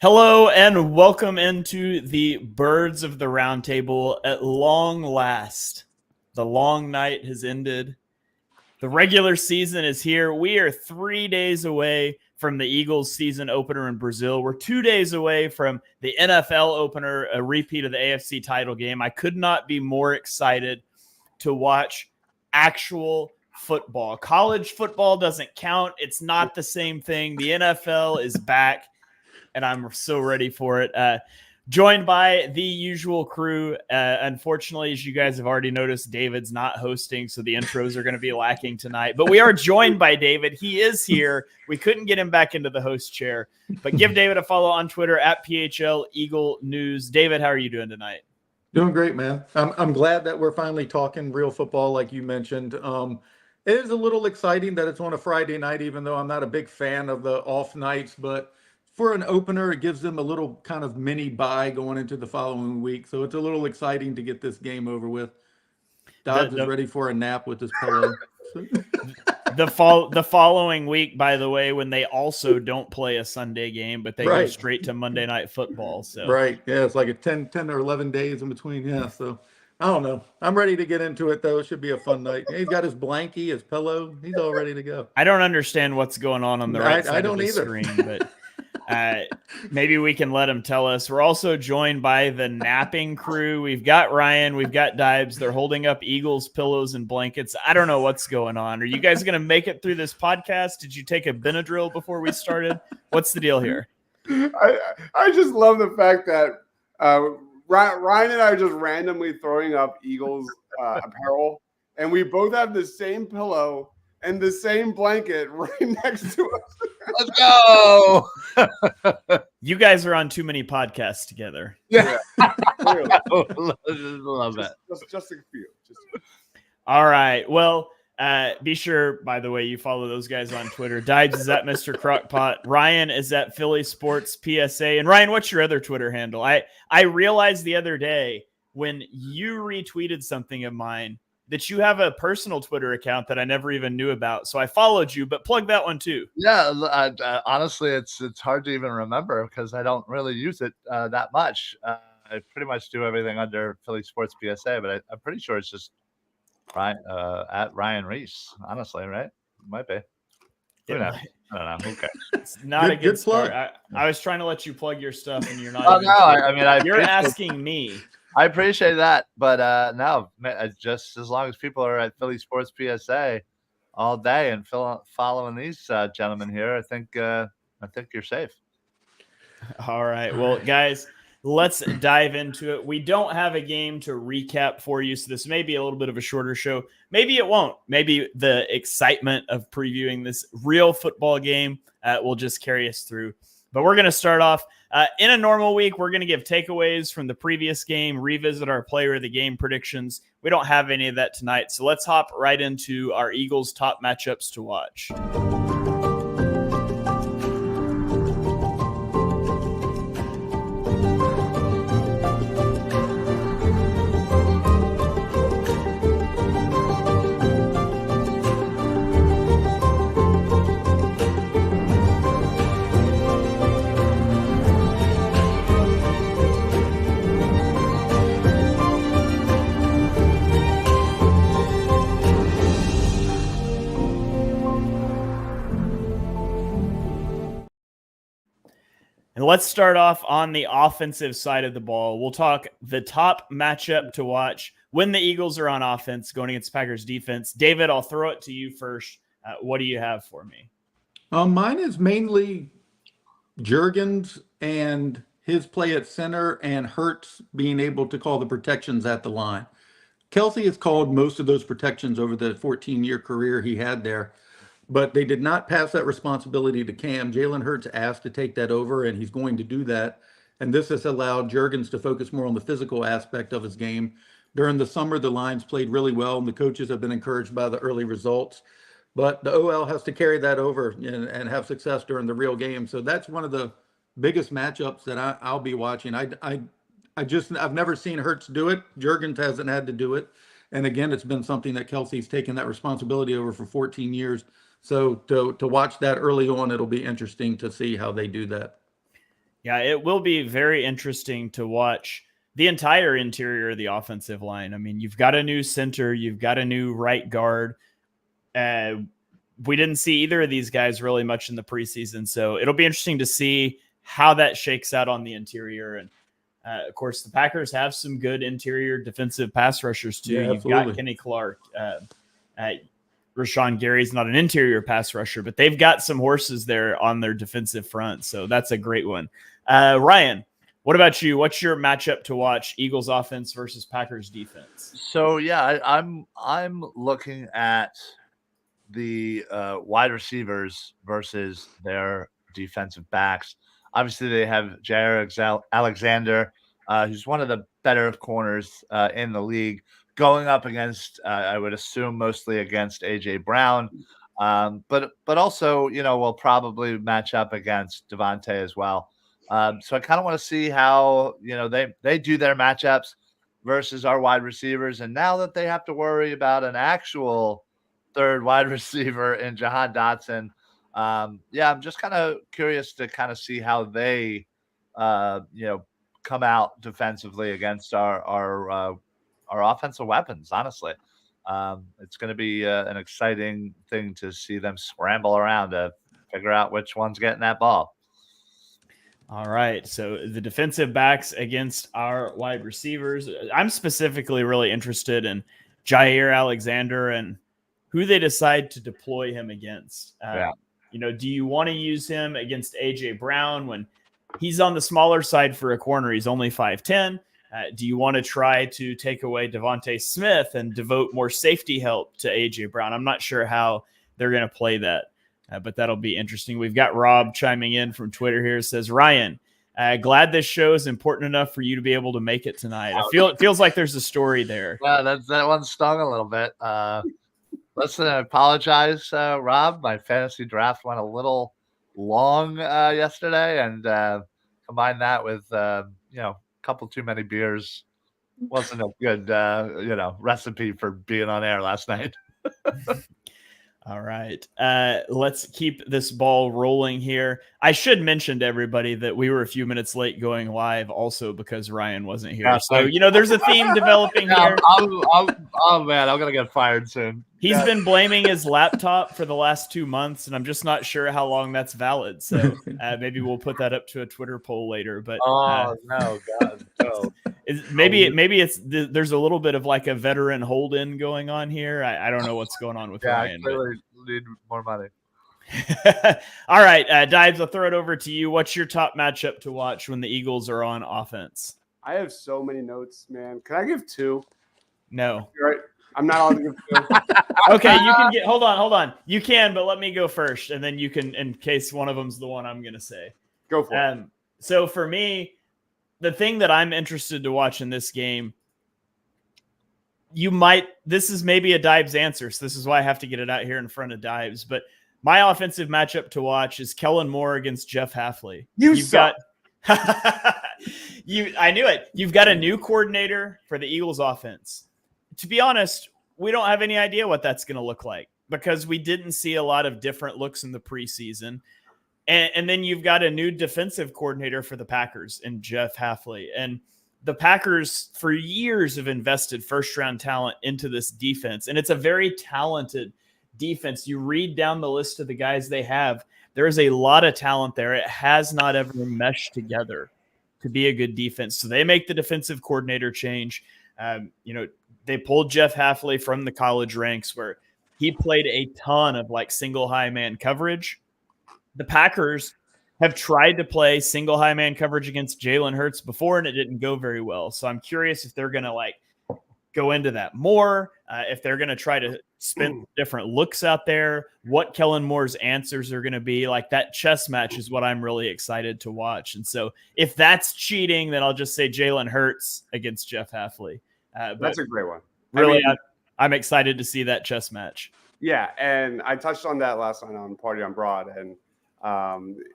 Hello and welcome into the Birds of the Roundtable. At long last, the long night has ended. The regular season is here. We are 3 days away from the Eagles season opener in Brazil. We're 2 days away from the NFL opener, a repeat of the AFC title game. I could not be more excited to watch actual football. College football doesn't count. It's not the same thing. The NFL is back, and I'm so ready for it. Joined by the usual crew. Unfortunately, as you guys have already noticed, David's not hosting, so the intros are going to be lacking tonight. But we are joined by David. He is here. We couldn't get him back into the host chair. But give David a follow on Twitter at PHL Eagle News. David, how are you doing tonight? Doing great, man. I'm glad that we're finally talking real football, like you mentioned. It is a little exciting that it's on a Friday night, even though I'm not a big fan of the off nights. But for an opener, it gives them a little kind of mini bye going into the following week. So it's a little exciting to get this game over with. Dobbs is ready for a nap with his pillow. The following week, by the way, when they also don't play a Sunday game, but they go straight to Monday Night Football. So yeah, it's like a 10 or 11 days in between. Yeah, so I don't know. I'm ready to get into it, though. It should be a fun night. He's got his blankie, his pillow. He's all ready to go. I don't understand what's going on the right side of the screen, but maybe we can let him tell us. We're also joined by the napping crew. We've got Ryan, we've got Dibes. They're holding up Eagles pillows and blankets. I don't know what's going on. Are you guys going to make it through this podcast? Did you take a Benadryl before we started? What's the deal here? I just love the fact that Ryan and I are just randomly throwing up Eagles apparel, and we both have the same pillow and the same blanket right next to us. Let's go. You guys are on too many podcasts together. Yeah. Love that. Just a few. All right. Well, be sure, by the way, you follow those guys on Twitter. Dibes is at Mr. Crockpot. Ryan is at Philly Sports PSA. And Ryan, what's your other Twitter handle? I realized the other day when you retweeted something of mine that you have a personal Twitter account that I never even knew about. So I followed you, but plug that one too. Yeah, honestly, it's hard to even remember because I don't really use it that much. I pretty much do everything under Philly Sports PSA, but I'm pretty sure it's just Ryan, at Ryan Reese, honestly, right? It might be. Who knows? I don't know. Okay. It's not a good start. I was trying to let you plug your stuff, and you're not. Oh, no, I mean, you're asking me. I appreciate that, but no, just as long as people are at Philly Sports PSA all day and following these gentlemen here, I think you're safe. All right, well, guys, let's dive into it. We don't have a game to recap for you, so this may be a little bit of a shorter show. Maybe it won't. Maybe the excitement of previewing this real football game will just carry us through. But we're going to start off. In a normal week, we're going to give takeaways from the previous game, revisit our player of the game predictions. We don't have any of that tonight, so let's hop right into our Eagles' top matchups to watch. And let's start off on the offensive side of the ball. We'll talk the top matchup to watch when the Eagles are on offense going against Packers defense. David, I'll throw it to you first. What do you have for me? Mine is mainly Juergens and his play at center and Hurts being able to call the protections at the line. Kelsey has called most of those protections over the 14-year career he had there, but they did not pass that responsibility to Cam. Jalen Hurts asked to take that over, and he's going to do that. And this has allowed Juergens to focus more on the physical aspect of his game. During the summer, the lines played really well, and the coaches have been encouraged by the early results. But the OL has to carry that over and have success during the real game. So that's one of the biggest matchups that I'll be watching. I've never seen Hurts do it. Juergens hasn't had to do it. And again, it's been something that Kelsey's taken that responsibility over for 14 years. So to watch that early on, it'll be interesting to see how they do that. Yeah, it will be very interesting to watch the entire interior of the offensive line. I mean, you've got a new center, you've got a new right guard. We didn't see either of these guys really much in the preseason, so it'll be interesting to see how that shakes out on the interior. And of course, the Packers have some good interior defensive pass rushers too. Yeah, You've got absolutely. Kenny Clark. Rashawn Gary's not an interior pass rusher, but they've got some horses there on their defensive front, so that's a great one. Ryan, what about you? What's your matchup to watch? Eagles offense versus Packers defense. So yeah, I'm looking at the wide receivers versus their defensive backs. Obviously, they have Jair Alexander, who's one of the better corners in the league, going up against, I would assume, mostly against AJ Brown, but also, will probably match up against Devontae as well. So I kind of want to see how they do their matchups versus our wide receivers, and now that they have to worry about an actual third wide receiver in Jahan Dotson. I'm just kind of curious to kind of see how they, come out defensively against our offensive weapons. Honestly, it's going to be an exciting thing to see them scramble around to figure out which one's getting that ball. All right. So the defensive backs against our wide receivers. I'm specifically really interested in Jair Alexander and who they decide to deploy him against. Do you want to use him against AJ Brown when he's on the smaller side for a corner? He's only 5'10". Do you want to try to take away Devontae Smith and devote more safety help to AJ Brown? I'm not sure how they're going to play that, but that'll be interesting. We've got Rob chiming in from Twitter here. Says, Ryan, glad this show is important enough for you to be able to make it tonight. It feels like there's a story there. Yeah, that one stung a little bit. Listen, I apologize, Rob. My fantasy draft went a little long yesterday, and combine that with a couple too many beers. Wasn't a good recipe for being on air last night. All right. Let's keep this ball rolling here. I should mention to everybody that we were a few minutes late going live also because Ryan wasn't here. So, there's a theme developing here. Oh, man, I'm going to get fired soon. He's been blaming his laptop for the last 2 months, and I'm just not sure how long that's valid. So maybe we'll put that up to a Twitter poll later. But no, God, no. There's a little bit of like a veteran hold-in going on here. I don't know what's going on with Ryan. I clearly need more money. All right, Dives, I'll throw it over to you. What's your top matchup to watch when the Eagles are on offense? I have so many notes, man. Can I give two? No. You're right. I'm not allowed to give two. Okay, you can get. Hold on. You can, but let me go first, and then you can, in case one of them's the one I'm going to say. Go for it. So for me, the thing that I'm interested to watch in this game, this is maybe a Dives answer, so this is why I have to get it out here in front of Dives, but my offensive matchup to watch is Kellen Moore against Jeff Hafley. I knew it. You've got a new coordinator for the Eagles offense. To be honest, we don't have any idea what that's going to look like because we didn't see a lot of different looks in the preseason. And then you've got a new defensive coordinator for the Packers in Jeff Hafley. And the Packers for years have invested first-round talent into this defense. And it's a very talented defense. You read down the list of the guys they have, there is a lot of talent there. It has not ever meshed together to be a good defense. So they make the defensive coordinator change. They pulled Jeff Hafley from the college ranks where he played a ton of like single high man coverage. The Packers have tried to play single high man coverage against Jalen Hurts before, and it didn't go very well. So I'm curious if they're going to like go into that more, if they're going to try to spin different looks out there, what Kellen Moore's answers are going to be. Like that chess match is what I'm really excited to watch. And so if that's cheating, then I'll just say Jalen Hurts against Jeff Hafley. That's a great one. Really, I'm excited to see that chess match. Yeah, and I touched on that last night on Party on Broad. And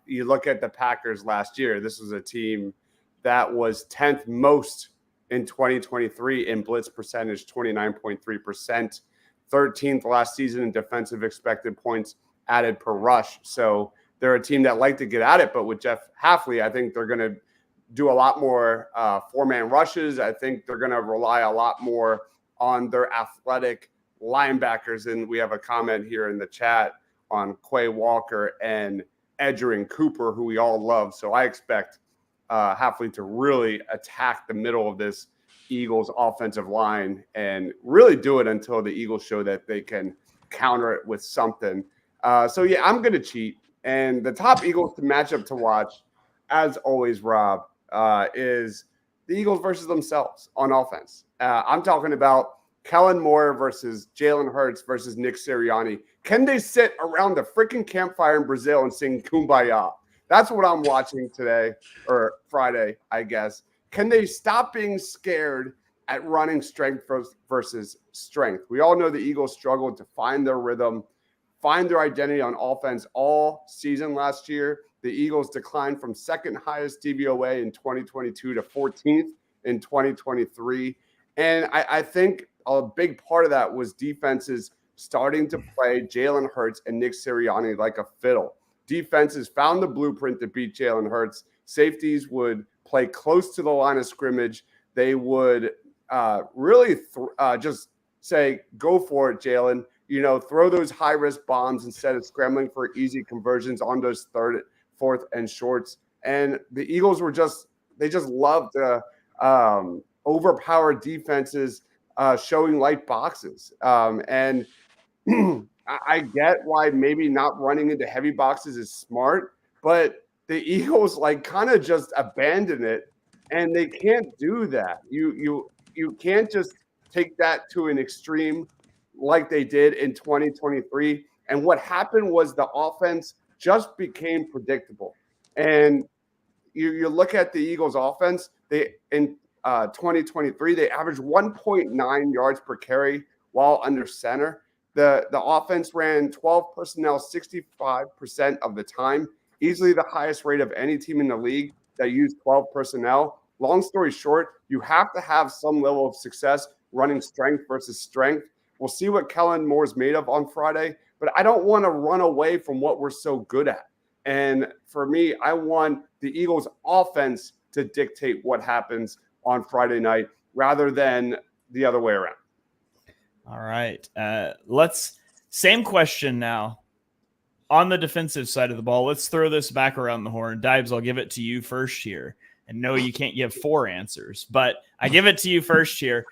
you look at the Packers last year, this was a team that was 10th most in 2023 in blitz percentage, 29.3%, 13th last season in defensive expected points added per rush. So they're a team that like to get at it. But with Jeff Hafley, I think they're going to do a lot more 4-man rushes. I think they're going to rely a lot more on their athletic linebackers. And we have a comment here in the chat on Quay Walker and Edgerrin Cooper, who we all love. So I expect Hafley to really attack the middle of this Eagles offensive line and really do it until the Eagles show that they can counter it with something. So yeah, I'm going to cheat. And the top Eagles to matchup to watch, as always, Rob, is the Eagles versus themselves on offense. I'm talking about Kellen Moore versus Jalen Hurts versus Nick Sirianni. Can they sit around the freaking campfire in Brazil and sing Kumbaya? That's what I'm watching today, or Friday, I guess. Can they stop being scared at running strength versus strength? We all know the Eagles struggled to find their rhythm, find their identity on offense all season last year. The Eagles declined from second highest DVOA in 2022 to 14th in 2023. And I think a big part of that was defenses starting to play Jalen Hurts and Nick Sirianni like a fiddle. Defenses found the blueprint to beat Jalen Hurts. Safeties would play close to the line of scrimmage. They would really just say, go for it, Jalen. Throw those high-risk bombs instead of scrambling for easy conversions on those third, fourth, and shorts. And the Eagles they just loved to overpower defenses showing light boxes. And I get why maybe not running into heavy boxes is smart, but the Eagles kind of just abandon it, and they can't do that. You can't just take that to an extreme like they did in 2023. And what happened was the offense just became predictable. And you look at the Eagles offense, in 2023, they averaged 1.9 yards per carry while under center. The offense ran 12 personnel 65% of the time, easily the highest rate of any team in the league that used 12 personnel. Long story short, you have to have some level of success running strength versus strength. We'll see what Kellen Moore's made of on Friday, but I don't want to run away from what we're so good at. And for me, I want the Eagles offense to dictate what happens on Friday night rather than the other way around. All right. Same question now. On the defensive side of the ball, let's throw this back around the horn. Dibes, I'll give it to you first here. And no, you can't give 4 answers, but I give it to you first here.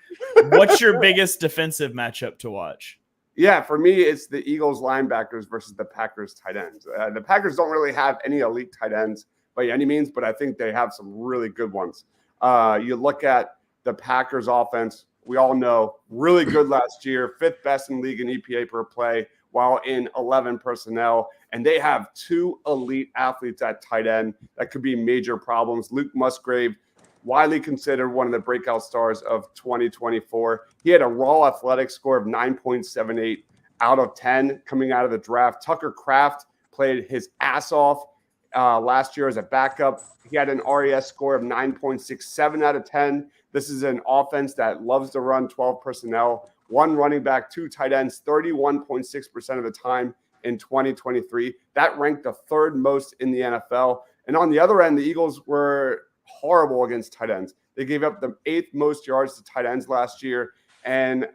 What's your biggest defensive matchup to watch? Yeah, for me, it's the Eagles linebackers versus the Packers tight ends. The Packers don't really have any elite tight ends by any means, but I think they have some really good ones. You look at the Packers offense, we all know, really good last year, 5th best in league in EPA per play while in 11 personnel. And they have 2 elite athletes at tight end that could be major problems. Luke Musgrave, widely considered one of the breakout stars of 2024. He had a raw athletic score of 9.78 out of 10 coming out of the draft. Tucker Kraft played his ass off last year as a backup. He had an RES score of 9.67 out of 10. This is an offense that loves to run 12 personnel, 1 running back, 2 tight ends, 31.6% of the time in 2023. That ranked the 3rd most in the NFL. And on the other end, the Eagles were horrible against tight ends. They gave up the 8th most yards to tight ends last year. And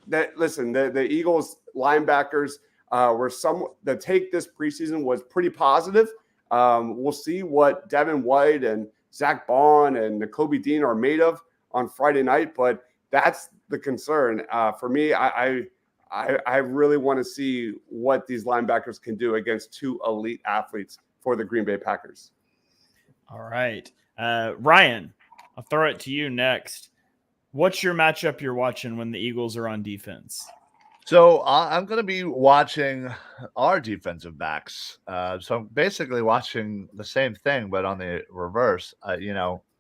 the Eagles linebackers the take this preseason was pretty positive. We'll see what Devin White and Zach Bond and Nakobe Dean are made of on Friday night, but that's the concern. For me, I really want to see what these linebackers can do against 2 elite athletes for the Green Bay Packers. All right. Ryan, I'll throw it to you next. What's your matchup you're watching when the Eagles are on defense? So I'm going to be watching our defensive backs. So I'm basically watching the same thing, but on the reverse.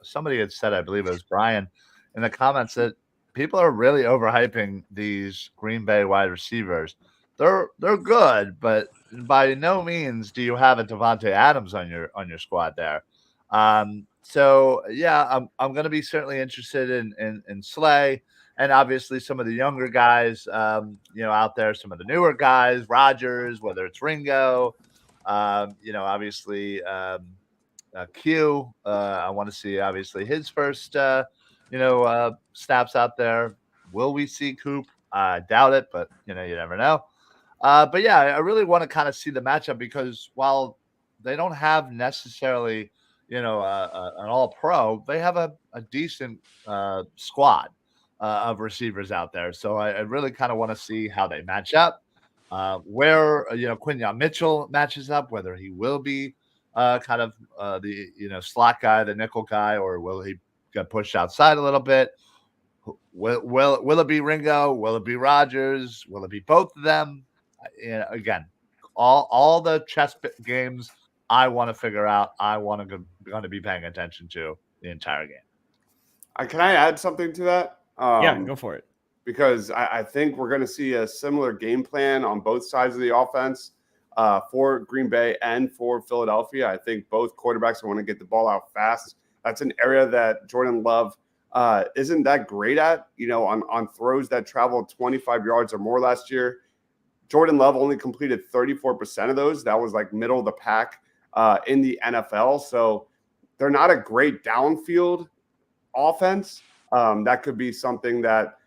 Somebody had said, I believe it was Brian, in the comments that people are really overhyping these Green Bay wide receivers. They're good, but by no means do you have a Devontae Adams on your squad there. So yeah, I'm going to be certainly interested in Slay. And obviously some of the younger guys, out there, some of the newer guys, Rodgers, whether it's Ringo, Obviously, Q. I want to see obviously his first, snaps out there. Will we see Coop? I doubt it, but you never know. But yeah, I really want to kind of see the matchup because while they don't have necessarily, an all pro, they have a decent squad of receivers out there. So I really kind of want to see how they match up. Where Quinyon Mitchell matches up, whether he will be kind of the slot guy, the nickel guy, or will he get pushed outside a little bit? Will it be Ringo? Will it be Rogers? Will it be both of them? Again, all the chess games I want to figure out. I want to going to be paying attention to the entire game. Can I add something to that? Yeah, go for it. Because I think we're going to see a similar game plan on both sides of the offense for Green Bay and for Philadelphia. I think both quarterbacks want to get the ball out fast. That's an area that Jordan Love isn't that great at, on throws that traveled 25 yards or more last year. Jordan Love only completed 34% of those. That was like middle of the pack in the NFL. So they're not a great downfield offense. That could be something that,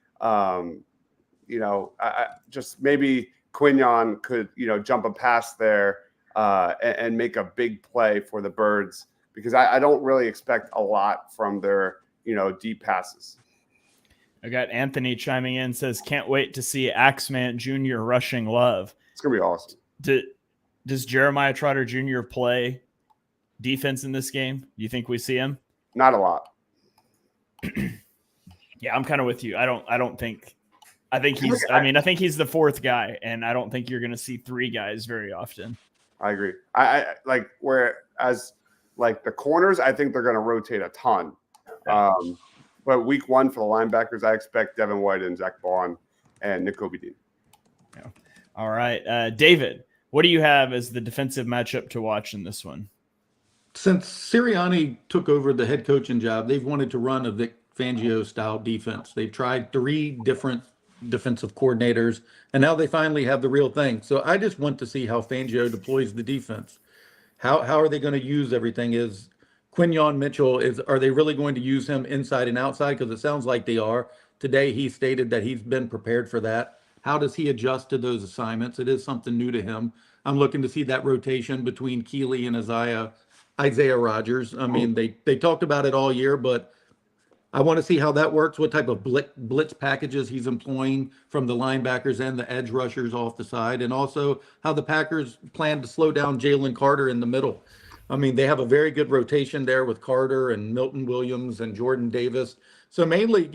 just maybe Quinyon could, jump a pass there and make a big play for the Birds, because I don't really expect a lot from their, deep passes. I got Anthony chiming in, says, can't wait to see Axeman Jr. rushing Love. It's going to be awesome. Does Jeremiah Trotter Jr. play defense in this game? Do you think we see him? Not a lot. Yeah, I'm kind of with you. I think he's the fourth guy, and I don't think you're going to see three guys very often. I agree. I like, whereas like the corners, I think they're going to rotate a ton. But week one for the linebackers, I expect Devin White and Zach Bond and Nakobe Dean. Yeah. All right. David, what do you have as the defensive matchup to watch in this one? Since Sirianni took over the head coaching job, they've wanted to run a Vic Fangio style defense. They've tried 3 different defensive coordinators, and now they finally have the real thing. So I just want to see how Fangio deploys the defense. How are they going to use everything? Is Quinyon Mitchell, are they really going to use him inside and outside? Because it sounds like they are. Today he stated that he's been prepared for that. How does he adjust to those assignments? It is something new to him. I'm looking to see that rotation between Keeley and Isaiah Rogers. I mean, they talked about it all year, but I want to see how that works, what type of blitz packages he's employing from the linebackers and the edge rushers off the side, and also how the Packers plan to slow down Jalen Carter in the middle. I mean, they have a very good rotation there with Carter and Milton Williams and Jordan Davis. So mainly,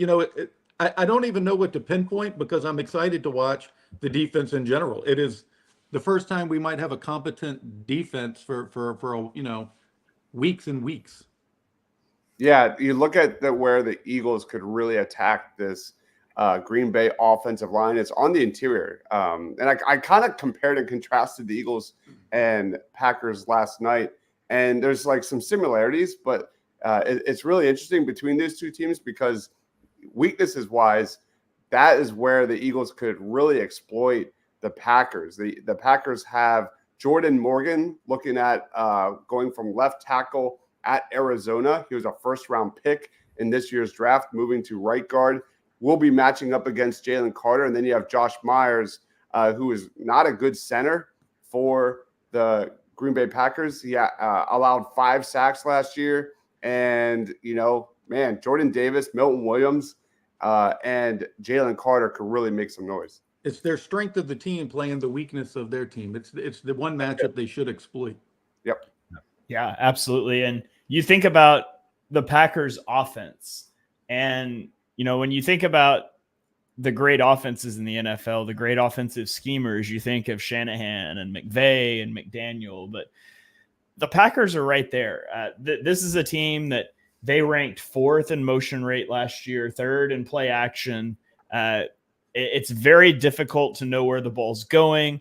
I don't even know what to pinpoint because I'm excited to watch the defense in general. It is the first time we might have a competent defense for weeks and weeks. Yeah, you look at where the Eagles could really attack this Green Bay offensive line. It's on the interior. And I kind of compared and contrasted the Eagles and Packers last night. And there's like some similarities, but it's really interesting between these two teams because weaknesses wise, that is where the Eagles could really exploit the Packers. The Packers have Jordan Morgan looking at going from left tackle at Arizona. He was a first-round pick in this year's draft, moving to right guard. We'll be matching up against Jalen Carter. And then you have Josh Myers, who is not a good center for the Green Bay Packers. He allowed 5 sacks last year. And, Jordan Davis, Milton Williams, and Jalen Carter could really make some noise. It's their strength of the team playing the weakness of their team. It's the one matchup they should exploit. Yep. Yeah, absolutely. And you think about the Packers offense and, when you think about the great offenses in the NFL, the great offensive schemers, you think of Shanahan and McVay and McDaniel, but the Packers are right there. This is a team that they ranked 4th in motion rate last year, 3rd in play action. It's very difficult to know where the ball's going.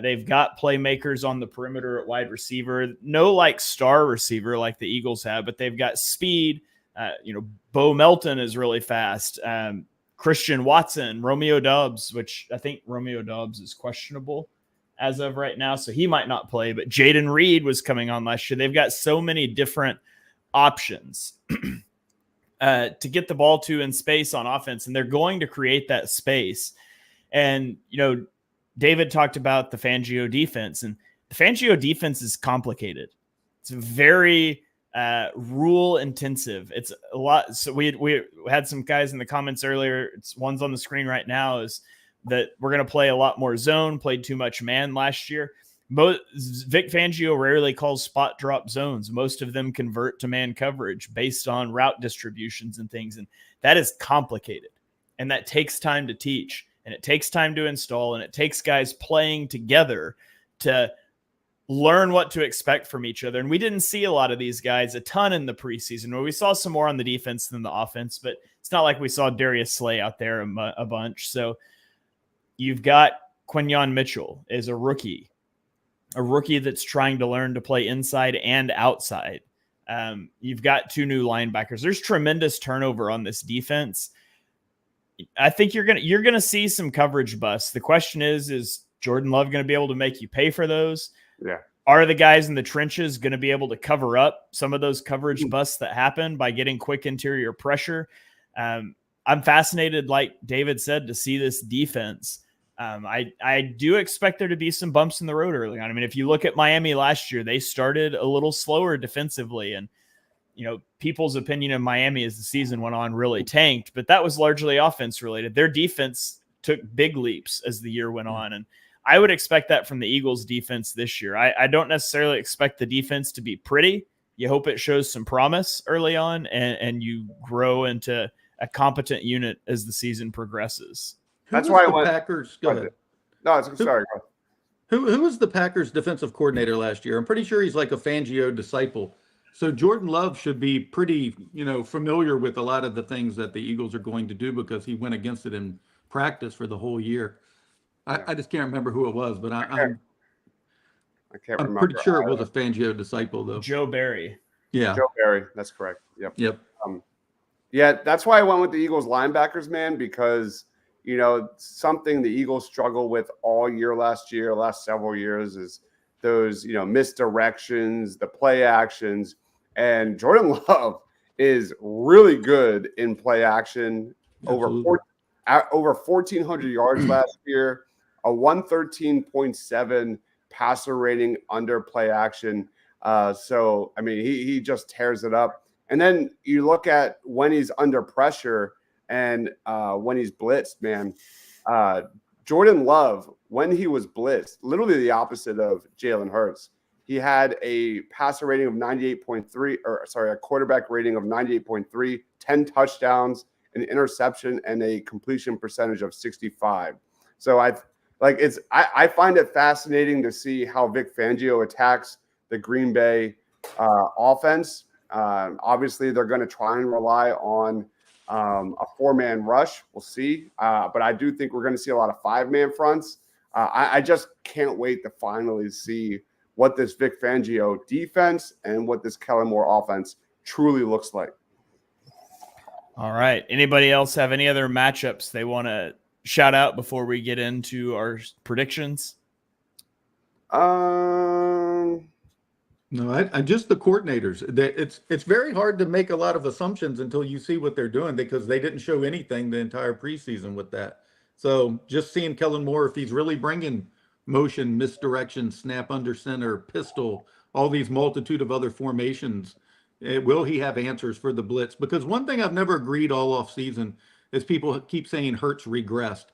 They've got playmakers on the perimeter at wide receiver. No star receiver like the Eagles have, but they've got speed. Bo Melton is really fast. Christian Watson, Romeo Doubs, which I think Romeo Doubs is questionable. as of right now, so he might not play. But Jaden Reed was coming on last year. They've got so many different options to get the ball to in space on offense, and they're going to create that space. And, David talked about the Fangio defense, and the Fangio defense is complicated. It's very rule intensive. It's a lot. So we had some guys in the comments earlier. It's one's on the screen right now, is that we're going to play a lot more zone, played too much man last year. Vic Fangio rarely calls spot drop zones. Most of them convert to man coverage based on route distributions and things. And that is complicated. And that takes time to teach, and it takes time to install, and it takes guys playing together to learn what to expect from each other. And we didn't see a lot of these guys a ton in the preseason, where we saw some more on the defense than the offense, but it's not like we saw Darius Slay out there a bunch. So you've got Quinyon Mitchell as a rookie that's trying to learn to play inside and outside. You've got 2 new linebackers. There's tremendous turnover on this defense. I think you're gonna see some coverage busts. The question is Jordan Love going to be able to make you pay for those? Yeah. Are the guys in the trenches going to be able to cover up some of those coverage busts that happen by getting quick interior pressure? I'm fascinated, like David said, to see this defense. I do expect there to be some bumps in the road early on. I mean, if you look at Miami last year, they started a little slower defensively, and people's opinion of Miami as the season went on really tanked, but that was largely offense related. Their defense took big leaps as the year went on, and I would expect that from the Eagles defense this year. I don't necessarily expect the defense to be pretty. You hope it shows some promise early on, and you grow into a competent unit as the season progresses. That's why the Packers. Go ahead. No, sorry. Who was the Packers defensive coordinator last year? I'm pretty sure he's like a Fangio disciple. So Jordan Love should be pretty, familiar with a lot of the things that the Eagles are going to do, because he went against it in practice for the whole year. I just can't remember who it was, but I'm pretty sure it was a Fangio disciple, though. Joe Barry. Yeah. Joe Barry. That's correct. Yep. Yeah, that's why I went with the Eagles linebackers, man, because, something the Eagles struggle with all year last several years is those, misdirections, the play actions. And Jordan Love is really good in play action. Absolutely. Over 1,400 yards last year, a 113.7 passer rating under play action. So, I mean, he just tears it up. And then you look at when he's under pressure and when he's blitzed, man. Jordan Love, when he was blitzed, literally the opposite of Jalen Hurts. He had a passer rating of 98.3, a quarterback rating of 98.3, 10 touchdowns, an interception, and a completion percentage of 65. So I find it fascinating to see how Vic Fangio attacks the Green Bay offense. Obviously, they're going to try and rely on a 4-man rush. We'll see. But I do think we're going to see a lot of 5-man fronts. I just can't wait to finally see what this Vic Fangio defense and what this Kellen Moore offense truly looks like. All right. Anybody else have any other matchups they want to shout out before we get into our predictions? No, I just the coordinators. It's very hard to make a lot of assumptions until you see what they're doing, because they didn't show anything the entire preseason with that. So just seeing Kellen Moore, if he's really bringing motion, misdirection, snap under center, pistol, all these multitude of other formations, will he have answers for the blitz? Because one thing I've never agreed all off season is people keep saying Hurts regressed.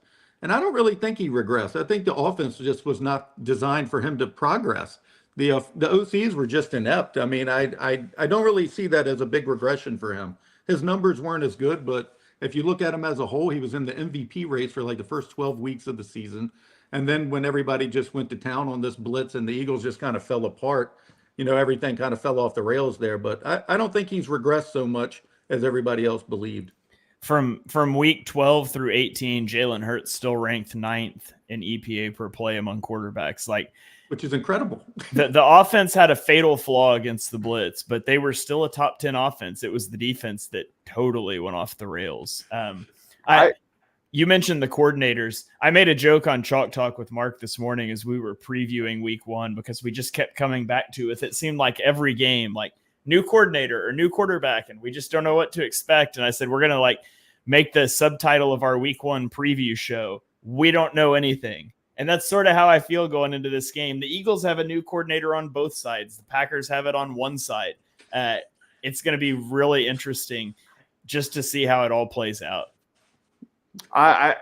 And I don't really think he regressed. I think the offense just was not designed for him to progress. The OCs were just inept. I mean, I don't really see that as a big regression for him. His numbers weren't as good, but if you look at him as a whole, he was in the MVP race for like the first 12 weeks of the season. And then when everybody just went to town on this blitz and the Eagles just kind of fell apart, everything kind of fell off the rails there. But I don't think he's regressed so much as everybody else believed. From week 12 through 18, Jalen Hurts still ranked 9th in EPA per play among quarterbacks. Which is incredible. The offense had a fatal flaw against the blitz, but they were still a top 10 offense. It was the defense that totally went off the rails. You mentioned the coordinators. I made a joke on Chalk Talk with Mark this morning as we were previewing week 1 because we just kept coming back to it. It seemed like every game, like new coordinator or new quarterback, and we just don't know what to expect. And I said, we're going to make the subtitle of our week 1 preview show, "We don't know anything." And that's sort of how I feel going into this game. The Eagles have a new coordinator on both sides. The Packers have it on one side. It's going to be really interesting just to see how it all plays out. I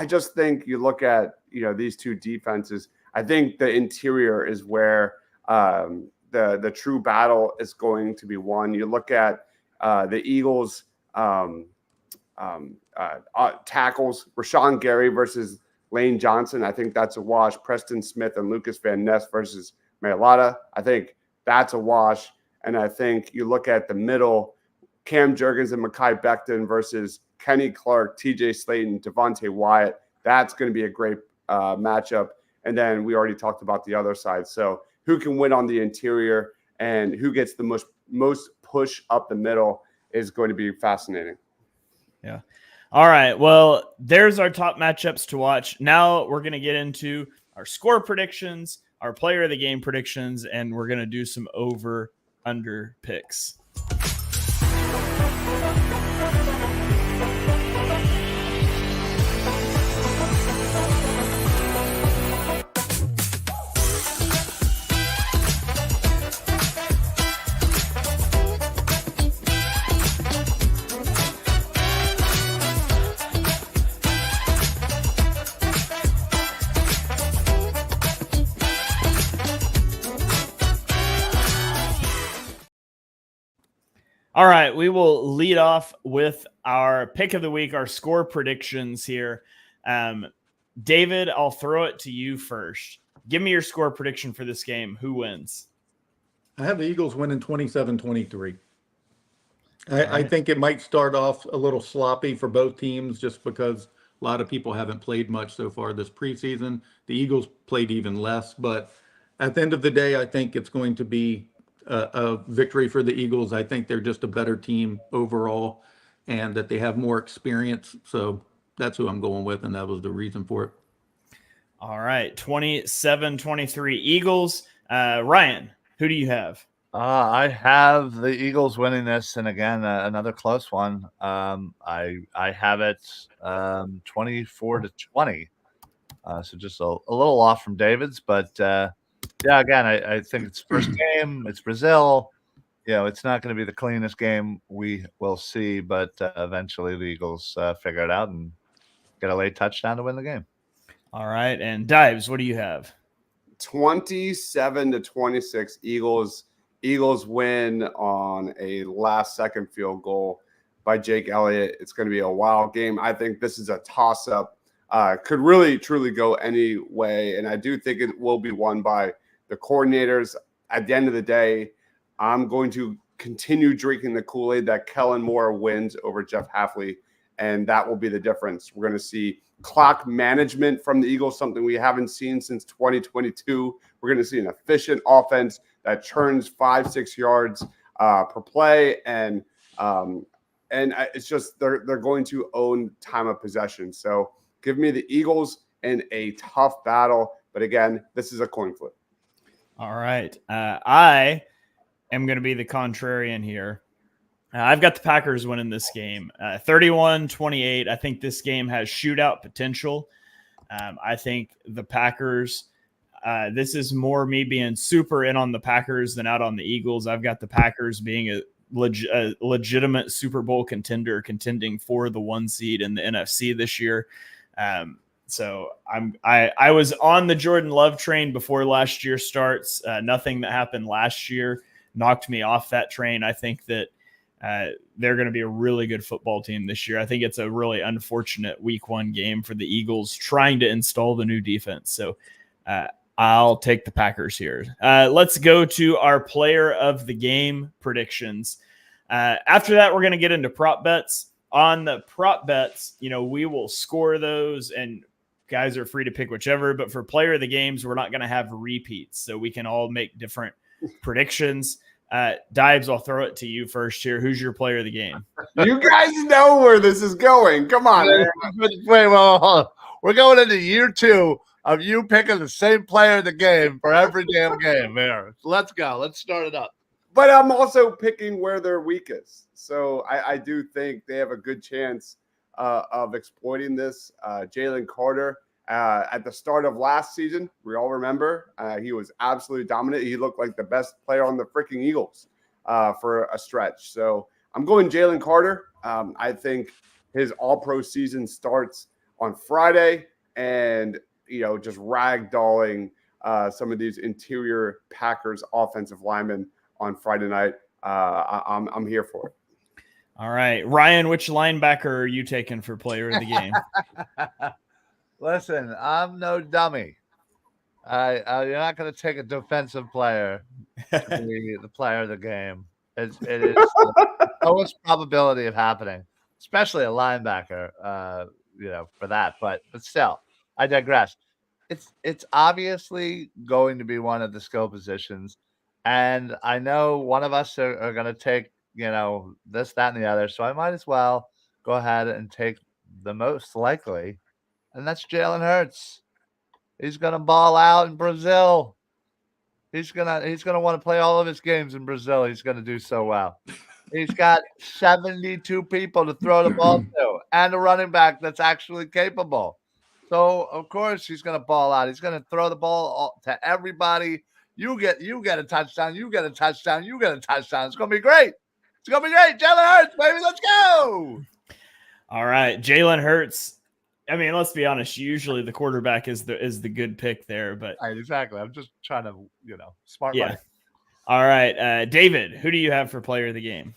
just think you look at these two defenses. I think the interior is where the true battle is going to be won. You look at the Eagles tackles, Rashawn Gary versus Lane Johnson. I think that's a wash. Preston Smith and Lucas Van Ness versus Marilata. I think that's a wash. And I think you look at the middle, Cam Jurgens and Mekhi Becton versus Kenny Clark, TJ Slayton, Devontae Wyatt. That's going to be a great matchup. And then we already talked about the other side. So who can win on the interior and who gets the most push up the middle is going to be fascinating. Yeah. All right. Well, there's our top matchups to watch. Now we're going to get into our score predictions, our player of the game predictions, and we're going to do some over-under picks. All right, we will lead off with our pick of the week, our score predictions here. David, I'll throw it to you first. Give me your score prediction for this game. Who wins? I have the Eagles winning 27-23. Right. I think it might start off a little sloppy for both teams just because a lot of people haven't played much so far this preseason. The Eagles played even less, but at the end of the day, I think it's going to be a victory for the Eagles. I think they're just a better team overall and that they have more experience. So that's who I'm going with, and that was the reason for it. All right, 27-23 Eagles. Ryan, who do you have? I have the Eagles winning this, and again, another close one. I have it 24-20. So just a little off from David's, but yeah, again, I think it's first game. It's Brazil. It's not going to be the cleanest game we will see, but eventually the Eagles figure it out and get a late touchdown to win the game. All right, and Dives, what do you have? 27-26 Eagles. Eagles win on a last-second field goal by Jake Elliott. It's going to be a wild game. I think this is a toss-up. Could really, truly go any way, and I do think it will be won by the coordinators. At the end of the day, I'm going to continue drinking the Kool-Aid that Kellen Moore wins over Jeff Hafley, and that will be the difference. We're going to see clock management from the Eagles, something we haven't seen since 2022. We're going to see an efficient offense that churns 5-6 yards per play, and it's just they're going to own time of possession. So give me the Eagles in a tough battle, but again, this is a coin flip. All right. I am going to be the contrarian here. I've got the Packers winning this game 31-28. I think this game has shootout potential. I think the Packers, this is more me being super in on the Packers than out on the Eagles. I've got the Packers being a legitimate Super Bowl contender, contending for the 1 seed in the NFC this year. So I was on the Jordan Love train before last year starts. Nothing that happened last year knocked me off that train. I think that they're going to be a really good football team this year. I think it's a really unfortunate week 1 game for the Eagles trying to install the new defense. So I'll take the Packers here. Let's go to our player of the game predictions. After that, we're going to get into prop bets. On the prop bets, we will score those and guys are free to pick whichever, but for player of the games, we're not going to have repeats. So we can all make different predictions. Dives, I'll throw it to you first here. Who's your player of the game? You guys know where this is going. Come on, man. Wait, well, hold on. We're going into year 2 of you picking the same player of the game for every damn game. There, let's go. Let's start it up. But I'm also picking where they're weakest. So I do think they have a good chance of exploiting this. Jalen Carter, at the start of last season, we all remember, he was absolutely dominant. He looked like the best player on the freaking Eagles for a stretch. So I'm going Jalen Carter. I think his all-pro season starts on Friday, and just ragdolling some of these interior Packers offensive linemen on Friday night. I'm here for it. All right, Ryan, which linebacker are you taking for player of the game? Listen, I'm no dummy. You're not going to take a defensive player to be the player of the game. It is the lowest probability of happening, especially a linebacker. For that, but still, I digress. It's obviously going to be one of the skill positions, and I know one of us are going to take this, that, and the other. So I might as well go ahead and take the most likely, and that's Jalen Hurts. He's going to ball out in Brazil. He's gonna want to play all of his games in Brazil. He's going to do so well. He's got 72 people to throw the ball to and a running back that's actually capable. So, of course, he's going to ball out. He's going to throw the ball to everybody. You get a touchdown. You get a touchdown. You get a touchdown. It's going to be great. It's going to be great. Jalen Hurts, baby. Let's go. All right. Jalen Hurts. I mean, let's be honest. Usually the quarterback is the good pick there. But right, exactly. I'm just trying to, smart yeah. money. All right. David, who do you have for player of the game?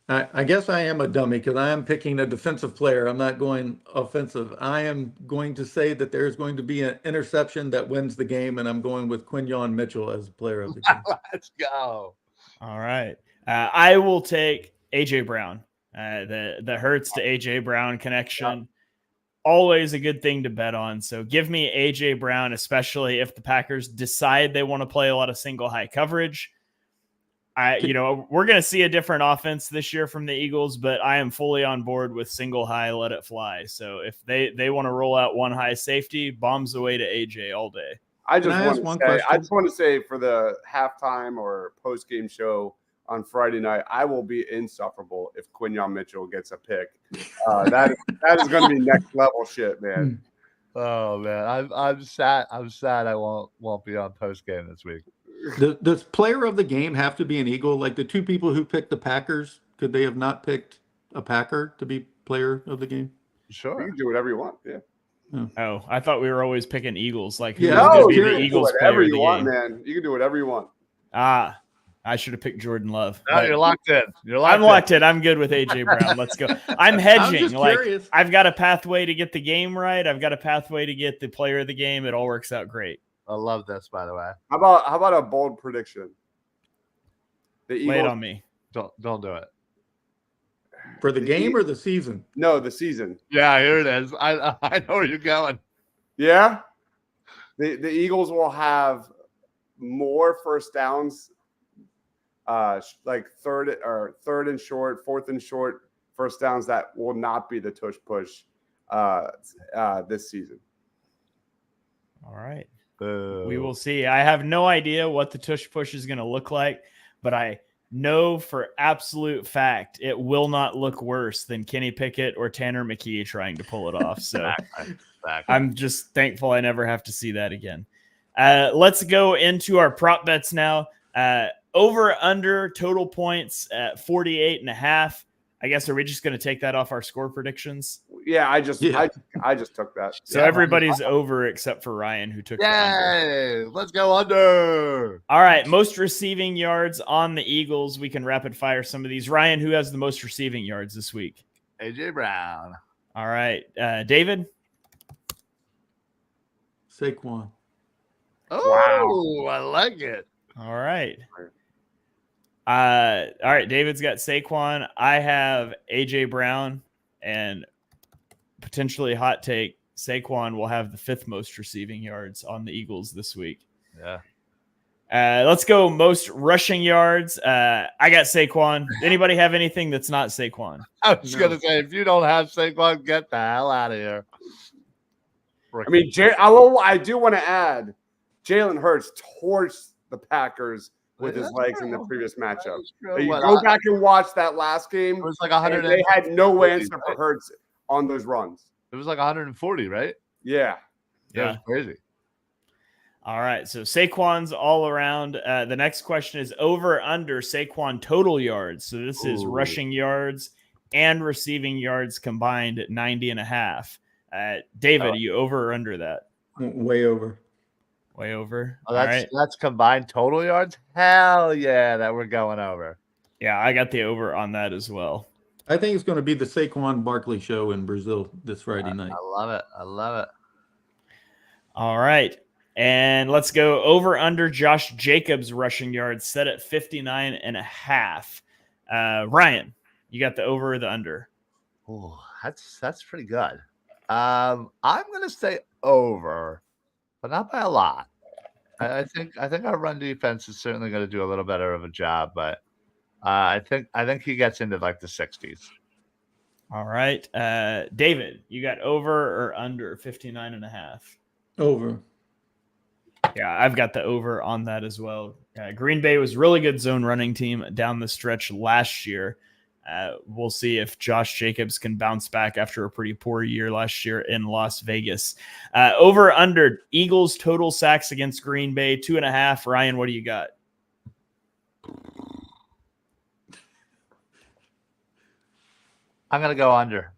I guess I am a dummy because I am picking a defensive player. I'm not going offensive. I am going to say that there's going to be an interception that wins the game, and I'm going with Quinyon Mitchell as player of the game. Let's go. All right. I will take A.J. Brown. The Hurts to A.J. Brown connection. Always a good thing to bet on. So give me A.J. Brown, especially if the Packers decide they want to play a lot of single high coverage. We're going to see a different offense this year from the Eagles, but I am fully on board with single high, let it fly. So if they want to roll out one high safety, bombs away to AJ all day. I just want to say for the halftime or post-game show on Friday night, I will be insufferable if Quinyon Mitchell gets a pick. That is going to be next level shit, man. Oh man, I'm sad. I'm sad I won't be on post-game this week. Does player of the game have to be an Eagle? Like the two people who picked the Packers, could they have not picked a Packer to be player of the game? Sure. You can do whatever you want. Yeah. Oh, I thought we were always picking Eagles. Like, yeah, going to be the Eagles Eagles whatever player of you the want, game? man. You can do whatever you want. I should have picked Jordan Love. No, you're locked in. I'm locked in. I'm good with AJ Brown. Let's go. I'm hedging. Curious. I've got a pathway to get the game right. I've got a pathway to get the player of the game. It all works out great. I love this, by the way. How about a bold prediction? The Eagles, lay it on me. Don't do it. For the game or the season? No, the season. Yeah, here it is. I know where you're going. Yeah. The Eagles will have more first downs, like third and short, fourth and short first downs that will not be the tush push this season. All right. Boo. We will see. I have no idea what the tush push is going to look like, but I know for absolute fact it will not look worse than Kenny Pickett or Tanner McKee trying to pull it off. So Exactly. I'm just thankful I never have to see that again. Let's go into our prop bets now. Over under total points at 48.5. I guess, are we just going to take that off our score predictions? Yeah, I just took that. So everybody's over except for Ryan, who took the under. Yay! Let's go under. All right, most receiving yards on the Eagles. We can rapid fire some of these. Ryan, who has the most receiving yards this week? AJ Brown. All right, David? Saquon. Oh, wow. I like it. All right. All right, David's got Saquon. I have AJ Brown, and potentially hot take, Saquon will have the 5th most receiving yards on the Eagles this week. Yeah. Let's go most rushing yards. I got Saquon. Anybody have anything that's not Saquon? I was No. gonna say, if you don't have Saquon, get the hell out of here. I mean, I do want to add, Jalen Hurts torched the Packers with his That's legs in the true. previous matchup. That's true. You What, go back and watch that last game. It was like and 100. they had no answer for right? Hurts on those runs. It was like 140, right? Yeah. Yeah, it was crazy. All right, so Saquon's all around. The next question is over or under Saquon total yards. So this is Ooh. rushing yards and receiving yards combined at 90.5. David, are you over or under that? Way over. Way over. Oh, All right. that's combined total yards. Hell yeah, that we're going over. Yeah, I got the over on that as well. I think it's going to be the Saquon Barkley show in Brazil this Friday night. I love it. I love it. All right. And let's go over under Josh Jacobs rushing yards set at 59.5. Ryan, you got the over or the under? Oh, that's pretty good. I'm gonna say over, but not by a lot. I think our run defense is certainly going to do a little better of a job, but I think he gets into like the 60s. All right. David, you got over or under 59.5? Over. Yeah, I've got the over on that as well. Green Bay was a really good zone running team down the stretch last year. We'll see if Josh Jacobs can bounce back after a pretty poor year last year in Las Vegas. Over under Eagles total sacks against Green Bay 2.5. Ryan, what do you got? I'm gonna go under.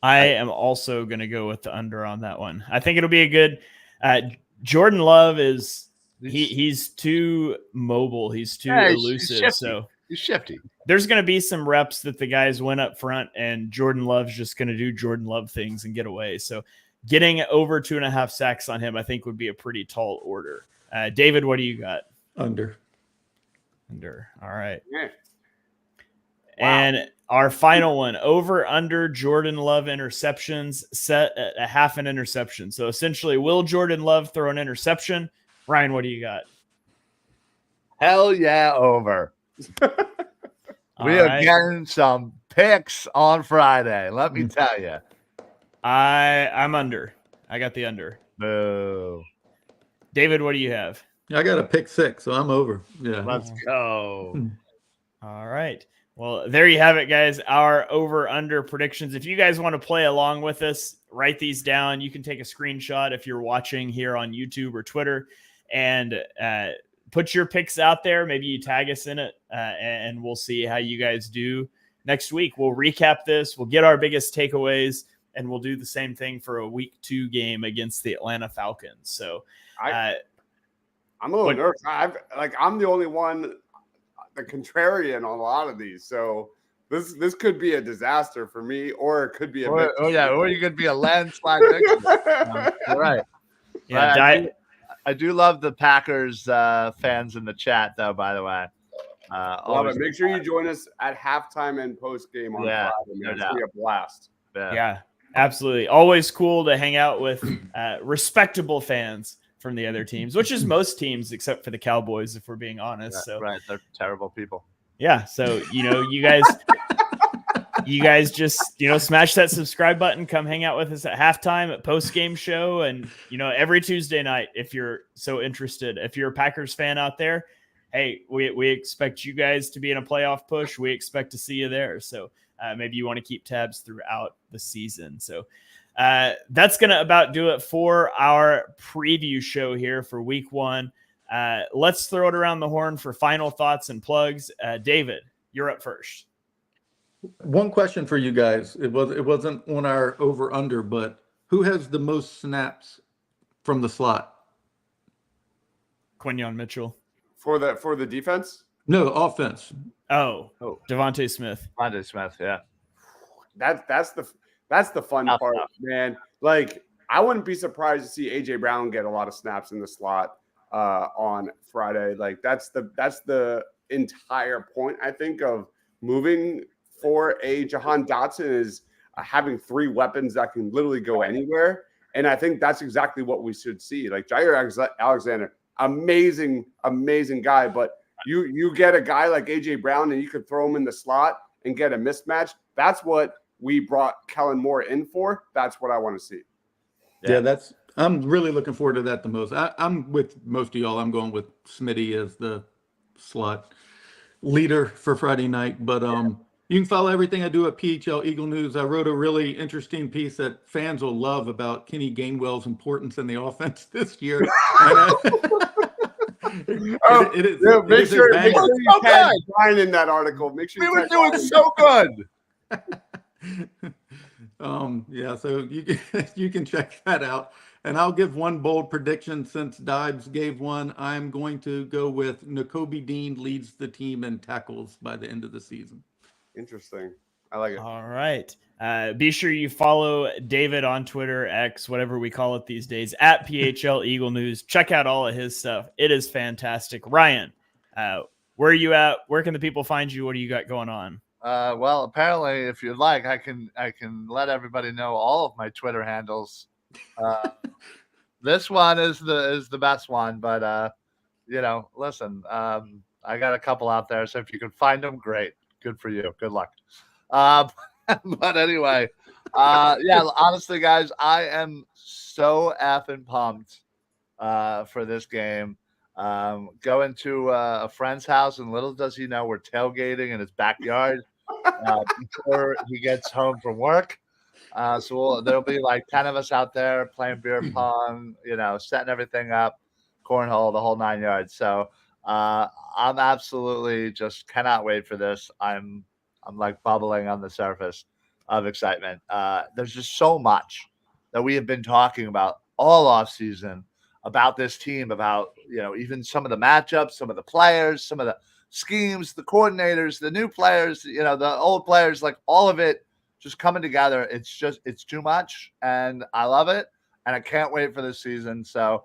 I am also going to go with the under on that one. I think it'll be a good. Jordan Love is he's too mobile. He's too elusive. So he's shifty. There's going to be some reps that the guys went up front, and Jordan Love's just going to do Jordan Love things and get away. So getting over 2.5 sacks on him, I think, would be a pretty tall order. David, what do you got? Under. Under. All right. Yeah. Wow. And our final one, over under Jordan Love interceptions set at a half an interception. So essentially, will Jordan Love throw an interception? Ryan, what do you got? Hell yeah, over. We are getting some picks on Friday. Let me tell you. I'm under. I got the under. Boo. David, what do you have? I got a pick 6, so I'm over. Yeah. Let's go. All right. Well, there you have it, guys. Our over-under predictions. If you guys want to play along with us, write these down. You can take a screenshot if you're watching here on YouTube or Twitter and put your picks out there. Maybe you tag us in it, and we'll see how you guys do next week. We'll recap this. We'll get our biggest takeaways, and we'll do the same thing for a week 2 game against the Atlanta Falcons. So I'm a little nervous. I'm the only one, the contrarian on a lot of these. So this could be a disaster for me, or it could be or you could be a landslide victory. You're right. Yeah, I do love the Packers fans in the chat, though, by the way. Love it. Make sure you join us at halftime and post game on Friday. It's going to be a blast. Yeah, absolutely. Always cool to hang out with respectable fans from the other teams, which is most teams except for the Cowboys, if we're being honest. Yeah, so right, they're terrible people. Yeah, so you guys just smash that subscribe button, come hang out with us at halftime, at post game show, and every Tuesday night if you're so interested. If you're a Packers fan out there, hey, we expect you guys to be in a playoff push. We expect to see you there. So maybe you want to keep tabs throughout the season. So that's going to about do it for our preview show here for week 1. Let's throw it around the horn for final thoughts and plugs. David, you're up first. One question for you guys. It wasn't on our over under, but who has the most snaps from the slot? Quinyon Mitchell. For the defense? No, offense. Oh, Devontae Smith. Devontae Smith, yeah. That's the fun part, man. Like, I wouldn't be surprised to see AJ Brown get a lot of snaps in the slot on Friday. Like, that's the entire point, I think, of moving for a Jahan Dotson is having 3 weapons that can literally go anywhere. And I think that's exactly what we should see. Like, Jair Alexander amazing guy. But you get a guy like AJ Brown and you could throw him in the slot and get a mismatch. That's what we brought Kellen Moore in for. That's what I want to see. Yeah, I'm really looking forward to that the most. I'm with most of y'all. I'm going with Smitty as the slot leader for Friday night. But you can follow everything I do at PHL Eagle News. I wrote a really interesting piece that fans will love about Kenny Gainwell's importance in the offense this year. Make sure you tag Brian in that article. Make sure we were doing so good. Yeah, so you can check that out. And I'll give one bold prediction since Dibes gave one. I'm going to go with Nakobe Dean leads the team in tackles by the end of the season. Interesting. I like it. All right. Be sure you follow David on Twitter, X, whatever we call it these days, at PHL Eagle News. Check out all of his stuff. It is fantastic. Ryan, where are you at? Where can the people find you? What do you got going on? Well, apparently, if you'd like, I can let everybody know all of my Twitter handles. This one is the best one, but listen, I got a couple out there, so if you can find them, great. Good for you. Good luck. But anyway, honestly, guys, I am so effing pumped for this game. Going to a friend's house, and little does he know we're tailgating in his backyard before he gets home from work. So there'll be like 10 of us out there playing beer pong, setting everything up, cornhole, the whole 9 yards. So I'm absolutely just cannot wait for this. I'm like bubbling on the surface of excitement. There's just so much that we have been talking about all off season about this team, about even some of the matchups, some of the players, some of the schemes, the coordinators, the new players, the old players, like all of it just coming together. It's too much, and I love it, and I can't wait for this season. So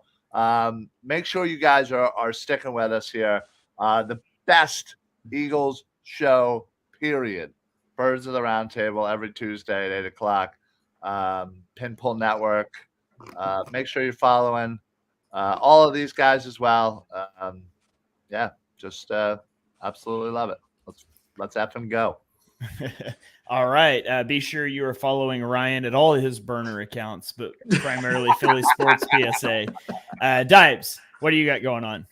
make sure you guys are sticking with us here. The best Eagles show, period. Birds of the Roundtable every Tuesday at 8:00. Pinpull Network. Make sure you're following all of these guys as well. Just absolutely love it. Let's effing go. All right. Be sure you are following Ryan at all his burner accounts, but primarily Philly Sports PSA. Dibes, what do you got going on?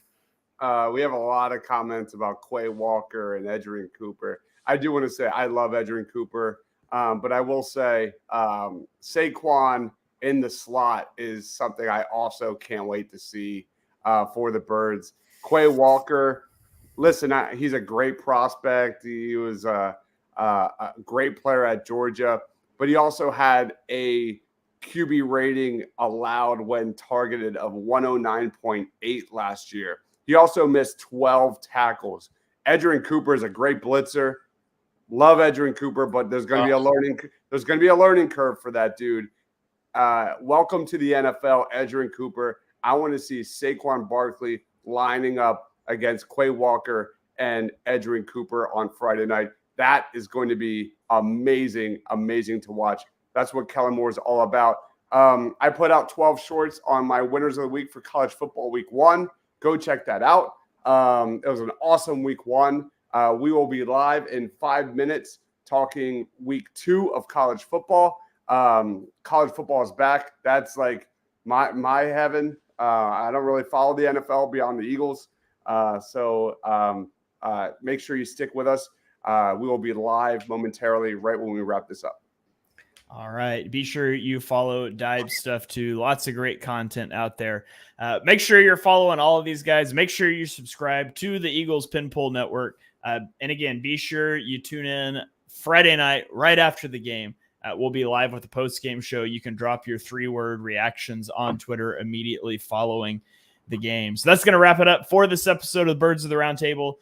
We have a lot of comments about Quay Walker and Edgerrin Cooper. I do want to say I love Edgerrin Cooper, but I will say Saquon in the slot is something I also can't wait to see for the Birds. Quay Walker, listen, he's a great prospect. He was a great player at Georgia, but he also had a QB rating allowed when targeted of 109.8 last year. He also missed 12 tackles. Edgerrin Cooper is a great blitzer. Love Edgerrin Cooper, but there's going to be a learning curve for that dude. Welcome to the NFL, Edgerrin Cooper. I want to see Saquon Barkley lining up against Quay Walker and Edgerrin Cooper on Friday night. That is going to be amazing to watch. That's what Kellen Moore is all about. I put out 12 shorts on my winners of the week for college football week 1. Go check that out. It was an awesome week 1. We will be live in 5 minutes talking week 2 of college football. College football is back. That's like my heaven. I don't really follow the NFL beyond the Eagles. So make sure you stick with us. We will be live momentarily right when we wrap this up. All right. Be sure you follow Dibe stuff too. Lots of great content out there. Make sure you're following all of these guys. Make sure you subscribe to the Eagles Pinpull Network. And again, be sure you tune in Friday night right after the game. We'll be live with the post-game show. You can drop your 3-word reactions on Twitter immediately following the game. So that's going to wrap it up for this episode of Birds of the Roundtable.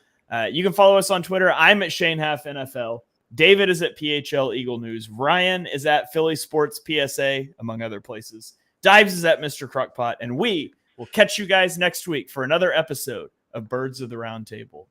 You can follow us on Twitter. I'm at Shane Half NFL. David is at PHL Eagle News. Ryan is at Philly Sports PSA, among other places. Dibes is at Mr. Crockpot. And we will catch you guys next week for another episode of Birds of the Roundtable.